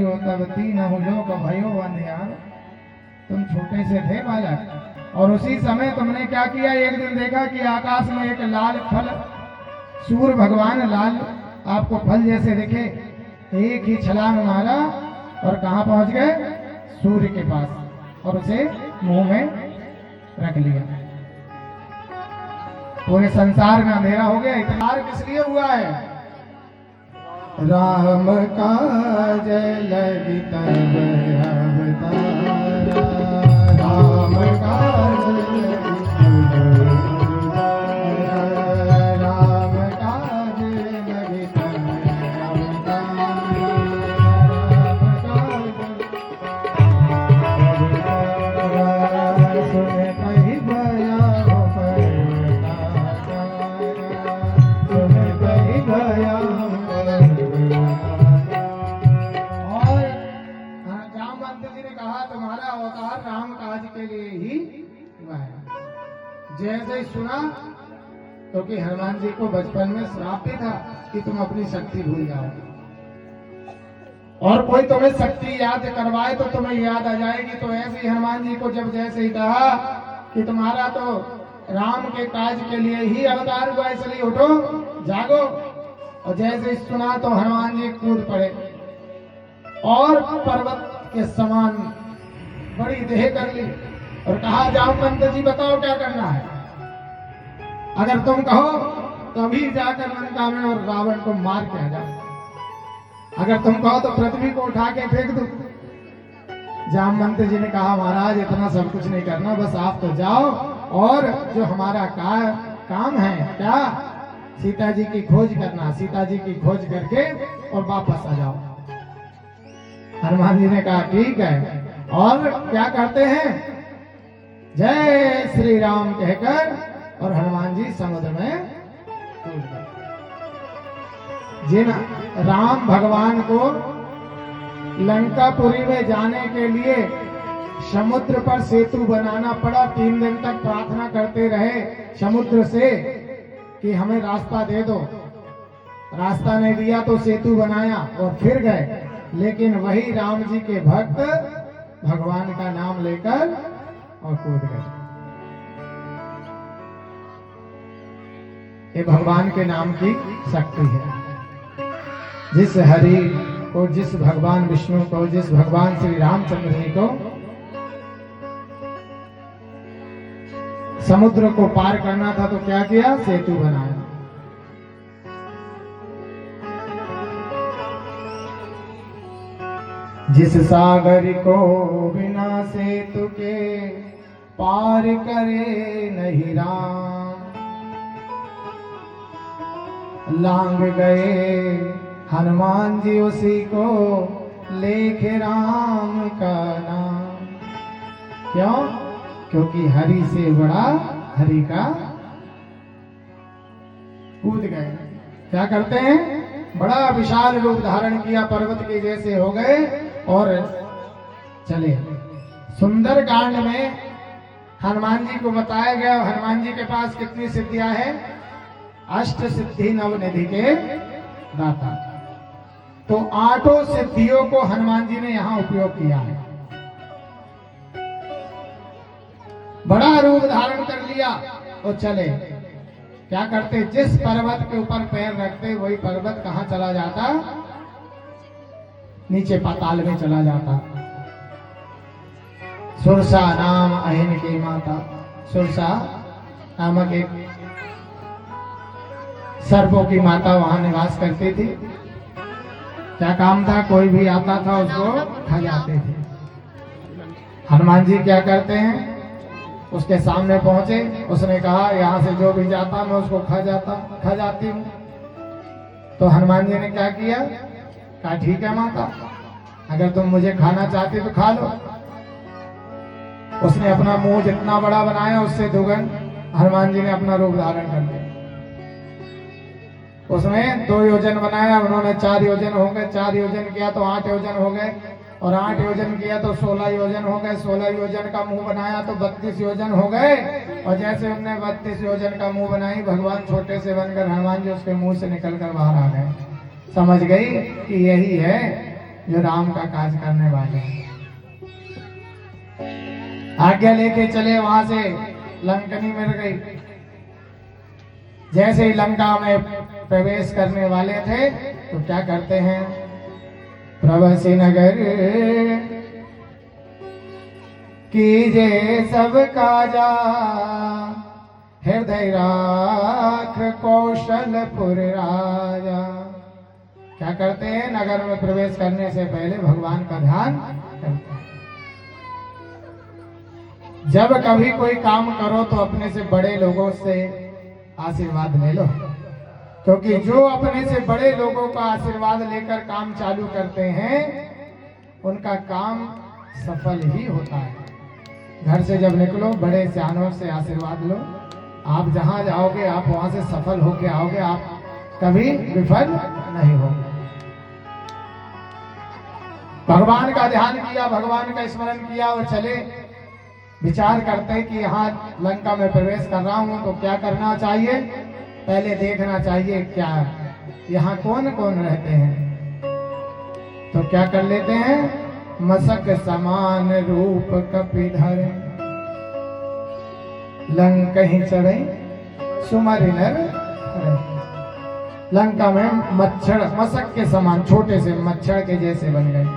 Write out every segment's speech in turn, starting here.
लो तब तीनहु लोक भयो अंधियार। तुम छोटे से थे बालक और उसी समय तुमने क्या किया, एक दिन देखा कि आकाश में एक लाल फल, सूर्य भगवान लाल आपको फल जैसे दिखे, एक ही छलांग मारा और कहाँ पहुंच गए, सूर्य के पास, और उसे मुंह में रख लिया। पूरे संसार में अंधेरा हो गया। इतना किस लिए हुआ है? राम काज लगी तब अवतारा, राम काज लगी तब अवतारा, राम काज लगी तब अवतारा, सुन कहि भया हो परवतारा, सुन कहि भया हो। तुम्हारा अवतार राम काज के लिए ही हुआ है। जैसे ही सुना तो कि हनुमान जी को बचपन में श्राप भी था कि तुम अपनी शक्ति भूल जाओ, और कोई तुम्हें शक्ति याद करवाए तो तुम्हें याद आ जाएगी। तो ऐसे ही हनुमान जी को जब जैसे ही कहा कि तुम्हारा तो राम के काज के लिए ही अवतार हुआ, इसलिए उठो जागो, और जैसे ही सुना तो हनुमान जी कूद पड़े और पर्वत के समान बड़ी देह कर ली और कहा, जामवंत जी बताओ क्या करना है। अगर तुम कहो तो अभी जाकर लंका में और रावण को मार के आ जाओ, अगर तुम कहो तो पृथ्वी को उठा के फेंक दो। जामवंत जी ने कहा, महाराज इतना सब कुछ नहीं करना, बस आप तो जाओ और जो हमारा काम है क्या, सीता जी की खोज करना, सीता जी की खोज करके और वापस आ जाओ। हनुमान जी ने कहा ठीक है, और क्या करते हैं, जय श्री राम कहकर और हनुमान जी समुद्र में कूद गए। जिन राम भगवान को लंकापुरी में जाने के लिए समुद्र पर सेतु बनाना पड़ा, 3 दिन तक प्रार्थना करते रहे समुद्र से कि हमें रास्ता दे दो, रास्ता नहीं दिया तो सेतु बनाया और फिर गए। लेकिन वही राम जी के भक्त भगवान का नाम लेकर और कूद गए। ये भगवान के नाम की शक्ति है। जिस हरि को, जिस भगवान विष्णु को, जिस भगवान श्री रामचंद्र जी को समुद्र को पार करना था तो क्या किया, सेतु बनाया। जिस सागर को बिना सेतु के पार करे नहीं राम, लांग गए हनुमान जी उसी को लेके राम का नाम। क्यों? क्योंकि हरि से बड़ा हरि का कूद गए। क्या करते हैं, बड़ा विशाल रूप धारण किया, पर्वत के जैसे हो गए और चले। सुंदर कांड में हनुमान जी को बताया गया, हनुमान जी के पास कितनी सिद्धियां हैं, 8 सिद्धि नवनिधि के दाता। तो 8 सिद्धियों को हनुमान जी ने यहां उपयोग किया है। बड़ा रूप धारण कर लिया और चले। क्या करते, जिस पर्वत के ऊपर पैर रखते वही पर्वत कहां चला जाता, नीचे पाताल में चला जाता। सुरसा नाम अहिन की माता, सुरसा नामक एक सर्पों की माता वहां निवास करती थी। क्या काम था, कोई भी आता था उसको खा जाते थे। हनुमान जी क्या करते हैं, उसके सामने पहुंचे, उसने कहा यहाँ से जो भी जाता मैं उसको खा जाती हूँ। तो हनुमान जी ने क्या किया, कहा ठीक है माता, अगर तुम मुझे खाना चाहती तो खा लो। उसने अपना मुंह जितना बड़ा बनाया उससे दुगन हनुमान जी ने अपना रूप धारण कर लिया। उसने 2 योजन बनाया, उन्होंने 4 योजन हो गए, 4 योजन किया तो 8 योजन हो गए, और 8 योजन किया तो 16 योजन हो गए, 16 योजन का मुंह बनाया तो 32 योजन हो गए। और जैसे उनने 32 योजन का मुंह बनाई, भगवान छोटे से बनकर हनुमान जी उसके मुंह से निकलकर बाहर आ गए। समझ गई कि यही है जो राम का काज करने वाले हैं। आज्ञा लेके चले, वहां से लंकनी मिल गई। जैसे ही लंका में प्रवेश करने वाले थे तो क्या करते हैं, प्रवसी नगर कीजे सब काजा, हृदय राख कौशलपुर राजा। क्या करते हैं, नगर में प्रवेश करने से पहले भगवान का ध्यान करते हैं। जब कभी कोई काम करो तो अपने से बड़े लोगों से आशीर्वाद ले लो, क्योंकि जो अपने से बड़े लोगों का आशीर्वाद लेकर काम चालू करते हैं उनका काम सफल ही होता है। घर से जब निकलो बड़े सियानों से आशीर्वाद लो, आप जहां जाओगे आप वहां से सफल होके आओगे, आप कभी विफल नहीं होगे। भगवान का ध्यान किया, भगवान का स्मरण किया और चले। विचार करते कि यहाँ लंका में प्रवेश कर रहा हूं तो क्या करना चाहिए, पहले देखना चाहिए क्या यहाँ कौन कौन रहते हैं। तो क्या कर लेते हैं, मसक समान रूप कपिधर, लंक ही चढ़े सुमरि नर। लंका में मच्छर मसक के समान, छोटे से मच्छर के जैसे बन गए।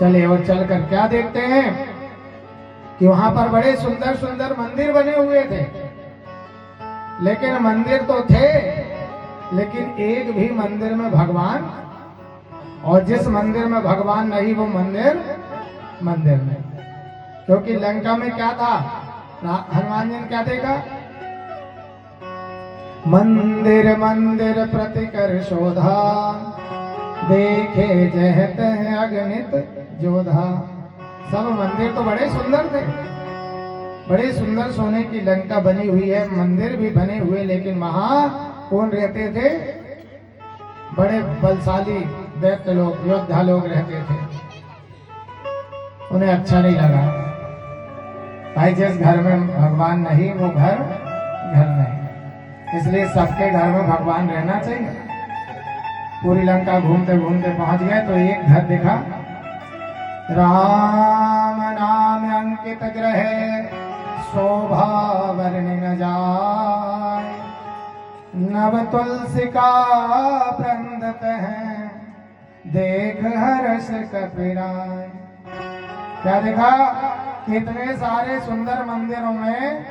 चले और चलकर क्या देखते हैं कि वहां पर बड़े सुंदर सुंदर मंदिर बने हुए थे। लेकिन मंदिर तो थे, लेकिन एक भी मंदिर में भगवान, और जिस मंदिर में भगवान नहीं वो मंदिर नहीं। क्योंकि लंका में क्या था, हनुमान जी ने क्या देखा, मंदिर मंदिर प्रतिकर शोधा, देखे जहत अगणित जोधा। सब मंदिर तो बड़े सुंदर थे, बड़े सुंदर सोने की लंका बनी हुई है, मंदिर भी बने हुए, लेकिन वहां कौन रहते थे, बड़े बलशाली दैत्य लोग, योद्धा लोग रहते थे। उन्हें अच्छा नहीं लगा। भाई जिस घर में भगवान नहीं वो घर नहीं, इसलिए सबके घर में भगवान रहना चाहिए। पूरी लंका घूमते घूमते पहुंच गए तो एक घर दिखा, राम नाम अंकित ग्रहे, शोभा वर्णि न जाय, नव तुलसी का वृंदत है, देख हर्ष कपिराय। क्या देखा, कितने सारे सुंदर मंदिरों में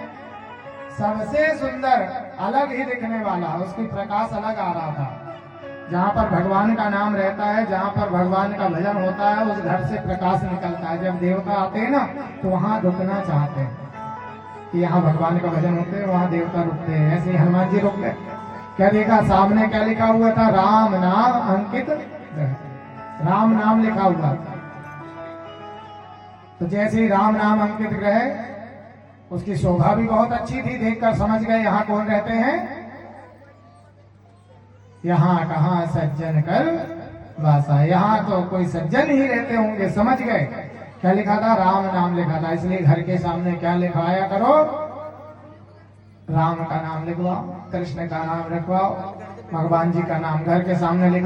सबसे सुंदर अलग ही दिखने वाला, उसकी प्रकाश अलग आ रहा था। जहाँ पर भगवान का नाम रहता है, जहाँ पर भगवान का भजन होता है, उस घर से प्रकाश निकलता है। जब देवता आते हैं ना तो वहाँ रुकना चाहते हैं कि यहाँ भगवान का भजन होते हैं, वहाँ देवता रुकते हैं। ऐसे हनुमान जी रुक गए। क्या देखा, सामने क्या लिखा हुआ था, राम नाम अंकित, राम नाम लिखा हुआ था। तो जैसे ही राम नाम अंकित ग्रह, उसकी शोभा भी बहुत अच्छी थी, देखकर समझ गए यहाँ कौन रहते हैं, यहाँ कहाँ सज्जन कर वासा, यहाँ तो कोई सज्जन ही रहते होंगे, समझ गए। क्या लिखा था, राम नाम लिखा था। इसलिए घर के सामने क्या लिखवाया करो, राम का नाम लिखवाओ, कृष्ण का नाम लिखवाओ, भगवान जी का नाम घर के सामने लिखा।